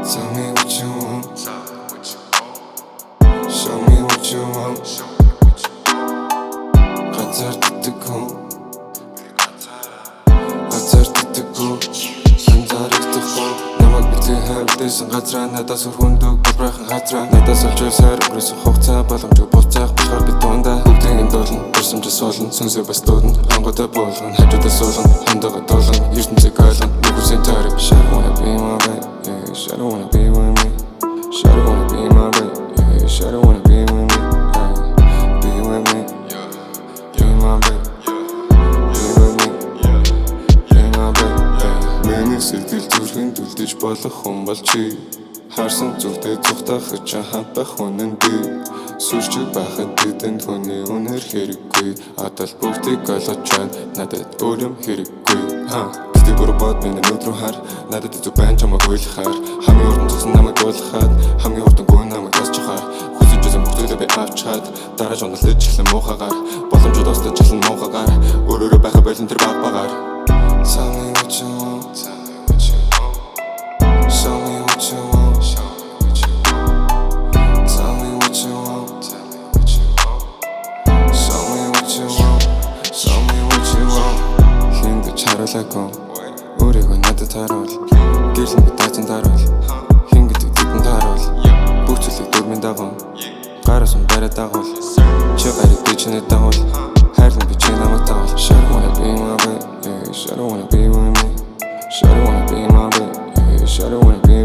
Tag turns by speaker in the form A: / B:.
A: Tell me what you want. Show me what you want. Газар дутггүй. Газар дутггүй. Сандарагдахгүй. Намайг битгий хайвдсан газраа надаас өрхөндөг бабрахан газраа надаас олж ойсоор өнгөрсөн хугацаа боломжгүй буцаах болохоор би дундаа бүгдийн дуулан дурсамжаас суулна сүнсээ бас дуудана онгодоо буулгана хажуудаа суулна хандагаа дуулан ертөнцийг ойлгоно нүгүсийн тойрог Shawty wanna be my babe, yeah, Shawty wanna be with me. Shawty wanna be my babe, yeah, Shawty wanna be with me, yeah, be with me, be my babe, be with me, be my babe, yeah. Миний сэтгэл зүрхэн дүлдэж болох хүн бол чи харсан зүгтээ зүхтахж хамт байх хүн нь би сүрчиг байхад тэдэнд хүний үнэр хэрэггүй адал бүгдийг ойлгож байна надад өөр юм хэрэггүй Гэтэ бүр бод миний нүд рүү хар надад зүг байн чамайг ойлгохаар хамгийн урдан зогсон намайг уулгахад хамгийн урдан гүн намайг тосч хаар хүсэж байсан бүгдээ би авчаад дараа жонолж эхлэн муухагаар боломжууд остож эхлэн муухагаар өөрөөрөө байха байлан тэр баг багаар Tell me what you want. Tell me what you want. Show me what you want. Show me what you want. Tell me what you want. Tell me what you want. Show me what you want. Show me what you want. Хинг чаруулаагүй. Өөрийгөө надад харуул. Гэрлэн би таацсан даруул. Хин гэдэг зүгэн таруул. Бүх зүйлийг дөрмийн дагуул. Гараас нь бариад дагуул. Чи гарыг би чиний дагуул. Хайрлан би чиний намайг дагуул. Shawty wanna be my babe, yeah, Shawty wanna be with me. Shawty wanna be my babe, yeah, Shawty wanna be